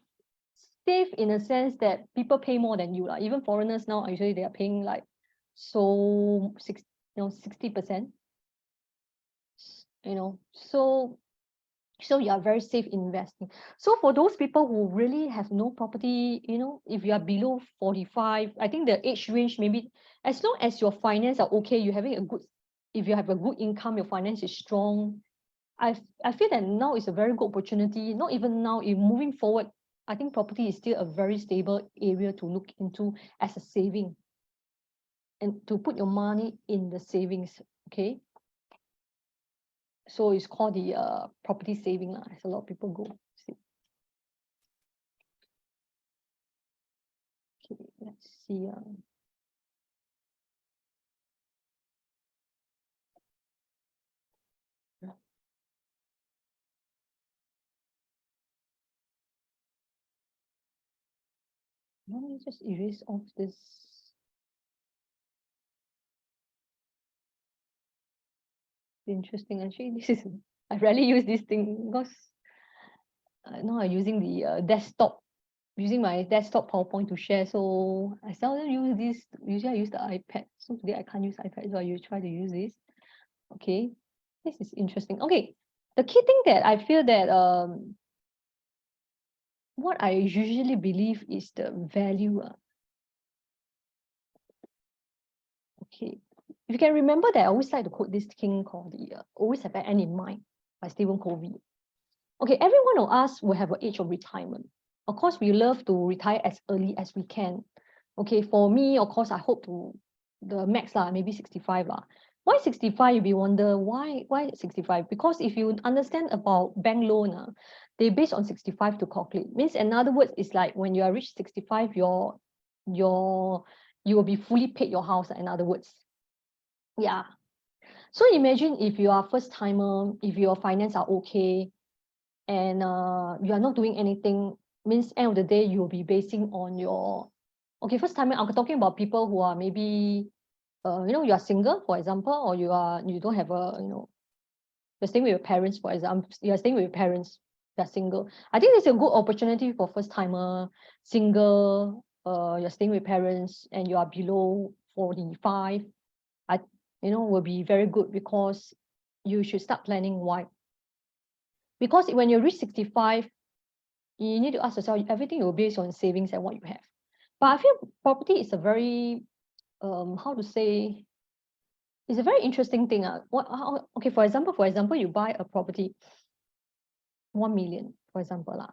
in a sense that people pay more than you. Even foreigners now, usually they are paying like 60%. So you are very safe in investing. So for those people who really have no property, if you are below 45, I think the age range, maybe as long as your finance are okay, if you have a good income, your finance is strong, I feel that now is a very good opportunity. Not even now, if moving forward, I think property is still a very stable area to look into as a saving, and to put your money in the savings. Okay, so it's called the property saving, as a lot of people go. See. Okay, let's see. Let me just erase off this. interesting. Actually, this is I rarely use this thing because now I'm using the desktop, using my desktop PowerPoint to share. So I seldom use this. Usually I use the iPad. So today I can't use iPad, so I try to use this. Okay, this is interesting. Okay, the key thing that I feel that what I usually believe is the value. Okay, if you can remember that I always like to quote this thing called the always have an end in mind by Stephen Covey. Okay, every one of us will have an age of retirement. Of course, we love to retire as early as we can. Okay, for me, of course, I hope to the max lah, maybe 65 lah. Why 65? You'll be wonder why 65? Because if you understand about bank loan, they based on 65 to calculate. Means in other words, it's like when you are reached 65, you will be fully paid your house. In other words, yeah. So imagine if you are first timer, if your finance are okay, and you are not doing anything, means end of the day you'll be basing on your okay first time I'm talking about people who are maybe you are single, for example, or you don't have a you're staying with your parents, for example, you're staying with your parents, you're single. I think it's a good opportunity for first timer, single, you're staying with parents and you are below 45. I will be very good because you should start planning. Why? Because when you reach 65, you need to ask yourself, everything will be based on savings and what you have. But I feel property is a very how to say, it's a very interesting thing. Okay, for example, you buy a property 1 million, for example lah.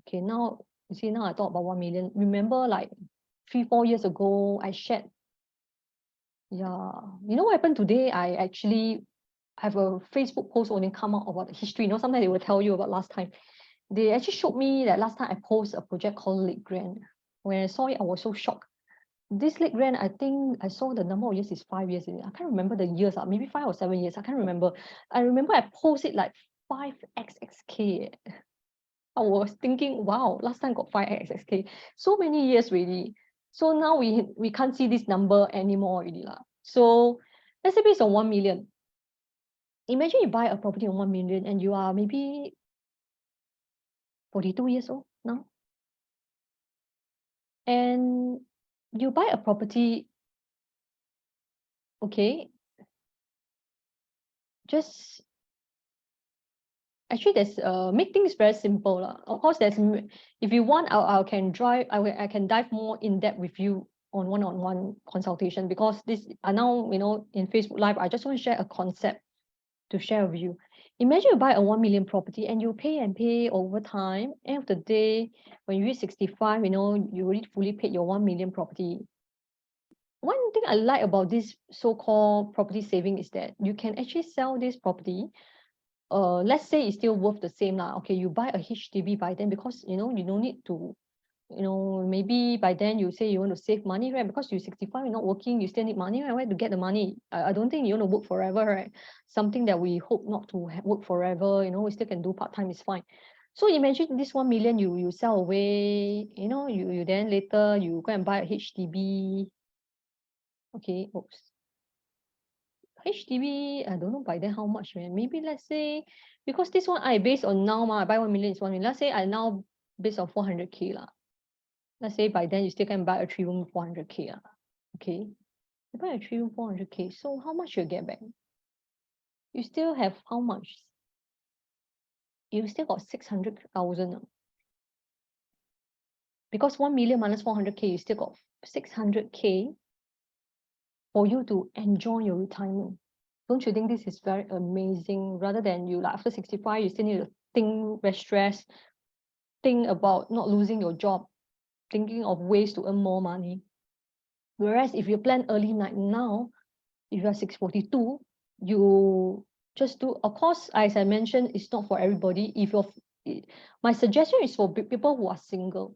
Okay, now you see, now I talk about 1 million. Remember, like 3-4 years ago, I shared. Yeah, you know what happened today? I actually have a Facebook post only come out about the history. Sometimes they will tell you about last time. They actually showed me that last time I posted a project called Lake Grand. When I saw it, I was so shocked. This Lake Grand, I think I saw the number of years is 5 years. I can't remember the years, maybe 5 or 7 years. I can't remember. I remember I posted like 5xxk. I was thinking, wow, last time got 5xxk. So many years already. So now we can't see this number anymore already lah. So let's say based on 1 million. Imagine you buy a property on 1 million and you are maybe 42 years old now. And you buy a property, okay, just actually there's make things very simple lah. Of course, there's if you want, I can dive more in depth with you on one-on-one consultation, because this are now in Facebook Live. I just want to share a concept to share with you. Imagine you buy a 1 million property and you pay and pay over time. End of the day, when you reach 65, you already fully paid your 1 million property. One thing I like about this so-called property saving is that you can actually sell this property. Let's say it's still worth the same lah. Okay, you buy a HDB by then, because you don't need to, maybe by then you say you want to save money, right? Because you're 65, you're not working, you still need money, right? Where to get the money? I don't think you want to work forever, right? Something that we hope not to work forever. We still can do part-time, is fine. So imagine this 1 million you sell away. You then later you go and buy a HDB. Okay, oops. HDB, I don't know by then how much, man. Maybe let's say, because this one I based on now, I buy 1 million is 1 million. Let's say I now based on 400k lah. Let's say by then you still can buy a 3-room 400k lah. Okay, you buy a 3-room 400k. So how much you get back? You still have how much? You still got 600,000. Because 1 million minus 400k, you still got 600k for you to enjoy your retirement. Don't you think this is very amazing? Rather than you after 65, you still need to think, very stressed, think about not losing your job, thinking of ways to earn more money. Whereas if you plan early now, if you are 642, you just do. Of course, as I mentioned, it's not for everybody. My suggestion is for people who are single.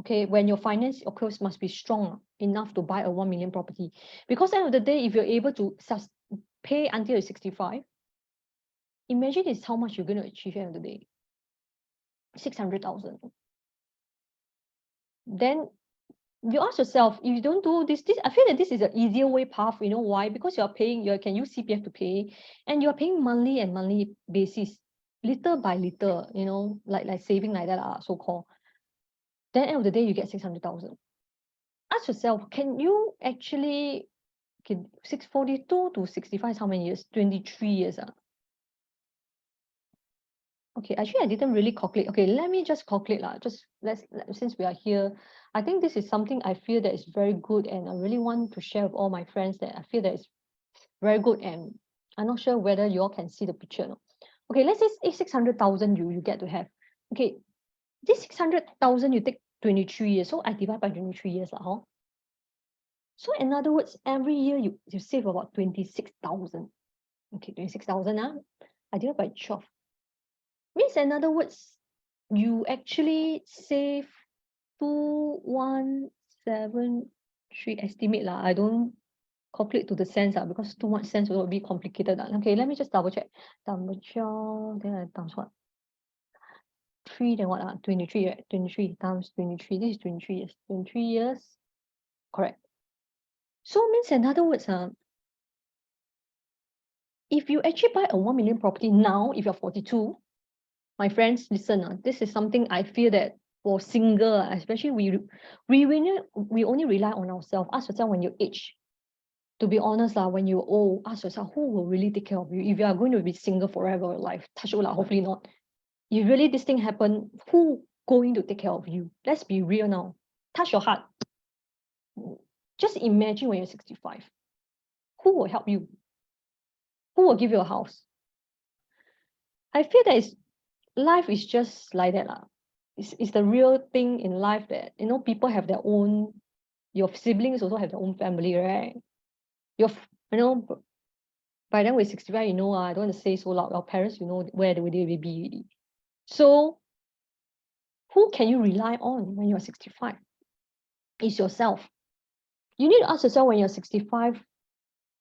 Okay, when your finance, of course, must be strong enough to buy a 1 million property. Because at the end of the day, if you're able to pay until you're 65, imagine it's how much you're going to achieve at the end of the day. 600,000. Then you ask yourself, if you don't do this, I feel that this is an easier way path. You know why? Because you're paying, you can use CPF to pay, and you're paying monthly and monthly basis, little by little, you know, like saving like that, so called. Then end of the day, you get 600,000. Ask yourself, can you actually, okay, 642 to 65 is how many years? 23 years. Okay, actually, I didn't really calculate. Okay, let me just calculate lah. Just since we are here, I think this is something I feel that is very good, and I really want to share with all my friends that I feel that is very good, and I'm not sure whether you all can see the picture. No? Okay, let's say 600,000 you get to have. Okay, this 600,000 you take 23 years, so I divide by 23 years lah, huh? So in other words, every year you save about 26,000. Okay, 26,000 I divide by 12. Means in other words, you actually save 2173 estimate lah. I don't calculate to the cents because too much cents will be complicated. Okay, let me just double check. Double check, then I times what? 3 then what? 23, right? 23 times 23. This is 23 years. 23 years. Correct. So means in other words, if you actually buy a 1 million property now, if you're 42, my friends, listen, this is something I feel that for single, especially we only rely on ourselves. Ask yourself when you age. To be honest, when you're old, ask yourself who will really take care of you. If you are going to be single forever life, touch wood, hopefully not. If really this thing happen, who going to take care of you? Let's be real now. Touch your heart. Just imagine when you're 65. Who will help you? Who will give you a house? I feel that life is just like that. It's the real thing in life that, you know, people have their own, your siblings also have their own family, right? You know, by then we're 65, you know, I don't want to say so loud, our parents, you know, where they will be really. So who can you rely on when you're 65? It's yourself. You need to ask yourself when you're 65,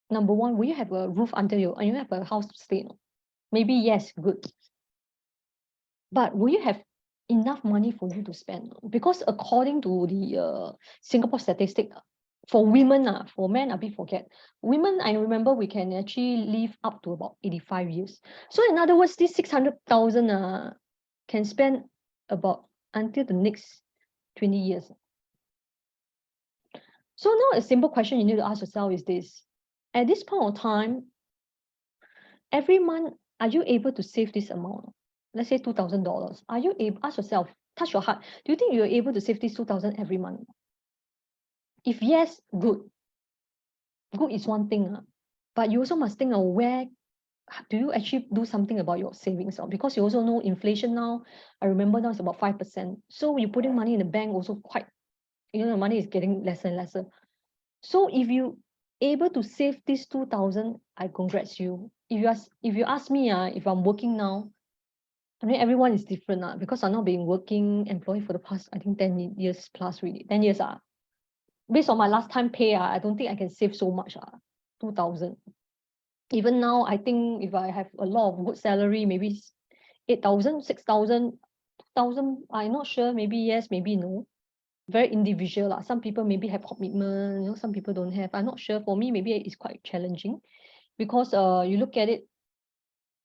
number one, will you have a roof under you and you have a house to stay in? Maybe yes, good. But will you have enough money for you to spend? Because according to the Singapore statistic, for women, for men, a bit forget. Women, I remember we can actually live up to about 85 years. So in other words, this 600,000 can spend about until the next 20 years. So now a simple question you need to ask yourself is this. At this point of time, every month, are you able to save this amount? Let's say $2,000. Are you able, ask yourself, touch your heart, do you think you're able to save this 2,000 every month? If yes, good. Good is one thing, but you also must think of where do you actually do something about your savings? Because you also know inflation now, I remember now it's about 5%. So you're putting money in the bank also quite, you know, the money is getting lesser and lesser. So if you able to save this 2,000, I congrats you. If you ask me, if I'm working now, I mean everyone is different because I've not been working employee for the past, I think 10 years plus really. 10 years based on my last time pay, I don't think I can save so much 2,000. Even now, I think if I have a lot of good salary, maybe 8,000, 6,000, 2,000, I'm not sure, maybe yes, maybe no. Very individual. Some people maybe have commitment, you know, some people don't have. I'm not sure. For me, maybe it's quite challenging because you look at it,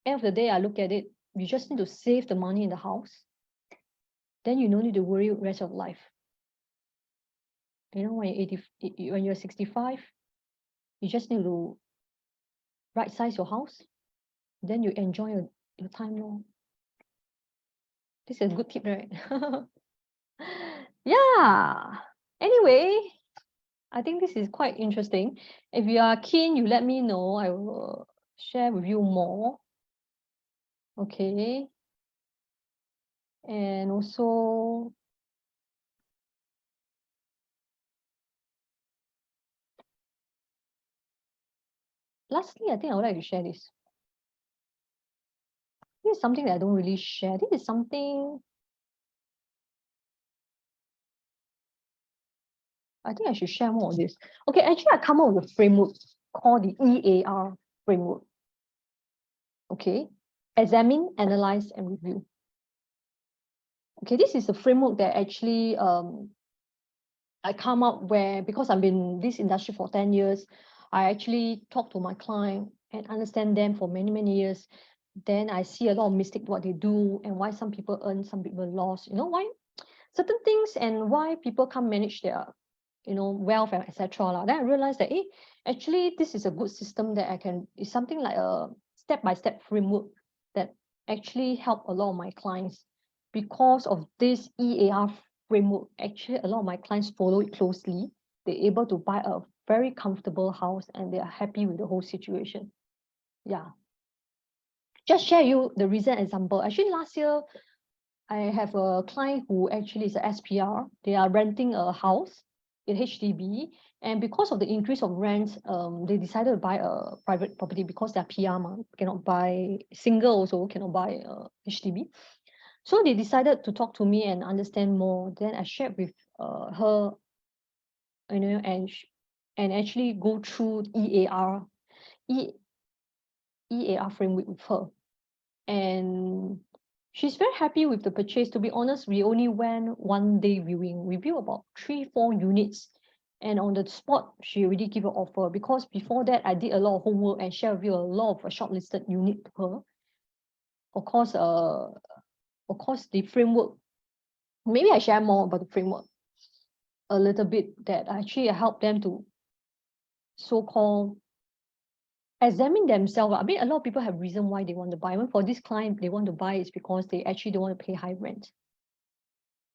end of the day, I look at it, you just need to save the money in the house. Then you don't need to worry the rest of life. You know, when you're 65, you just need to right size your house. Then you enjoy your time long. This is a good tip, right? Yeah. Anyway, I think this is quite interesting. If you are keen, you let me know. I will share with you more. Okay. And also, lastly, I think I would like to share this. This is something that I don't really share. This is something I think I should share more of this. Okay, actually, I come up with a framework called the EAR framework. Okay, examine, analyze, and review. Okay, this is a framework that actually I come up where, because I've been in this industry for 10 years, I actually talk to my client and understand them for many, many years. Then I see a lot of mistake what they do and why some people earn, some people lost, why certain things and why people can't manage their, wealth and etc. Then I realized that, actually this is a good system that it's something like a step-by-step framework that actually help a lot of my clients. Because of this EAR framework, actually a lot of my clients follow it closely. They're able to buy a very comfortable house and they are happy with the whole situation. Yeah. Just share you the recent example. Actually, last year, I have a client who actually is a SPR. They are renting a house in HDB. And because of the increase of rents, they decided to buy a private property because they're PR, cannot buy, single also cannot buy HDB. So they decided to talk to me and understand more. Then I shared with her, and actually go through EAR framework with her. And she's very happy with the purchase. To be honest, we only went one day viewing. We viewed about 3-4 units. And on the spot, she already gave an offer. Because before that, I did a lot of homework and shared with you a lot of shortlisted unit to her. Of course, the framework, maybe I share more about the framework a little bit, that actually help them to so-called examine themselves. I mean, a lot of people have reason why they want to buy. When for this client, they want to buy is because they actually don't want to pay high rent.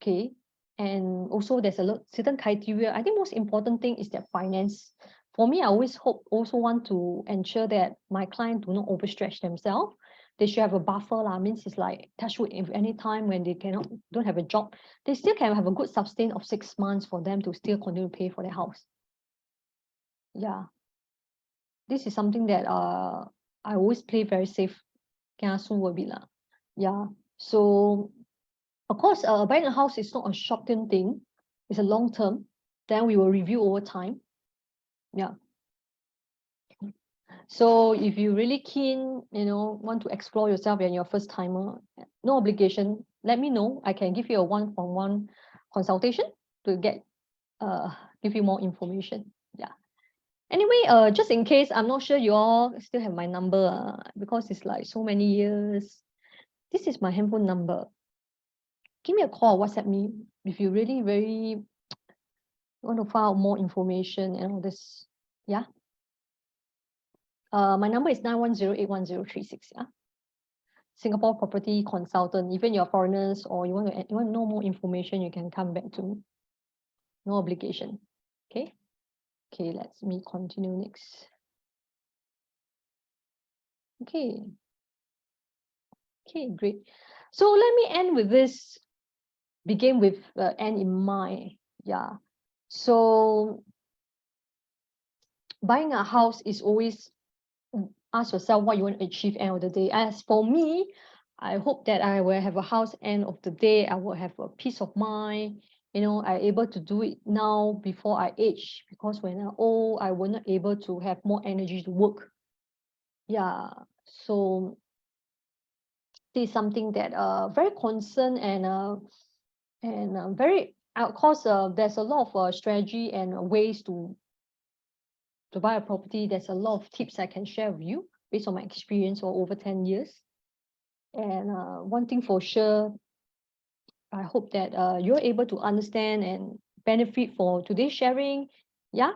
Okay. And also there's a certain criteria. I think most important thing is their finance. For me, I also want to ensure that my client do not overstretch themselves. They should have a buffer. Means it's like, touch wood, if any time when they don't have a job, they still can have a good sustain of 6 months for them to still continue to pay for their house. Yeah. This is something that I always play very safe. Yeah. So of course, buying a house is not a short-term thing. It's a long-term. Then we will review over time. Yeah. So if you really keen, want to explore yourself and you're first timer, no obligation, let me know. I can give you a one-on-one consultation to give you more information. Yeah. Anyway, just in case, I'm not sure you all still have my number because it's like so many years. This is my handphone number. Give me a call, WhatsApp me if you really, very want to find out more information and all this. Yeah. My number is 910811036. Yeah. Singapore property consultant. Even you're foreigners or you want to know more information, you can come back to me. No obligation. Okay. Okay, let me continue next. Okay. Okay, great. So let me end with this. Begin with end in mind. Yeah. So buying a house is always, ask yourself what you want to achieve end of the day. As for me, I hope that I will have a house end of the day. I will have a peace of mind. I'm able to do it now before I age, because when I'm old, I will not able to have more energy to work. Yeah. So this is something that very concerned and very, of course, there's a lot of strategy and ways to buy a property. There's a lot of tips I can share with you based on my experience for over 10 years. And one thing for sure, I hope that you're able to understand and benefit for today's sharing. Yeah.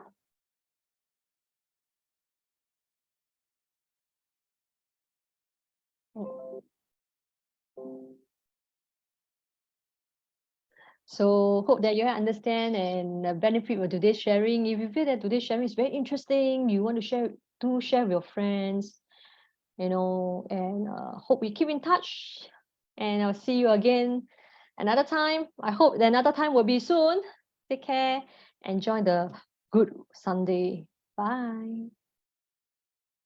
So hope that you understand and benefit for today's sharing. If you feel that today's sharing is very interesting, you want to share with your friends, and hope we keep in touch. And I'll see you again another time. I hope that another time will be soon. Take care. Enjoy the good Sunday. Bye.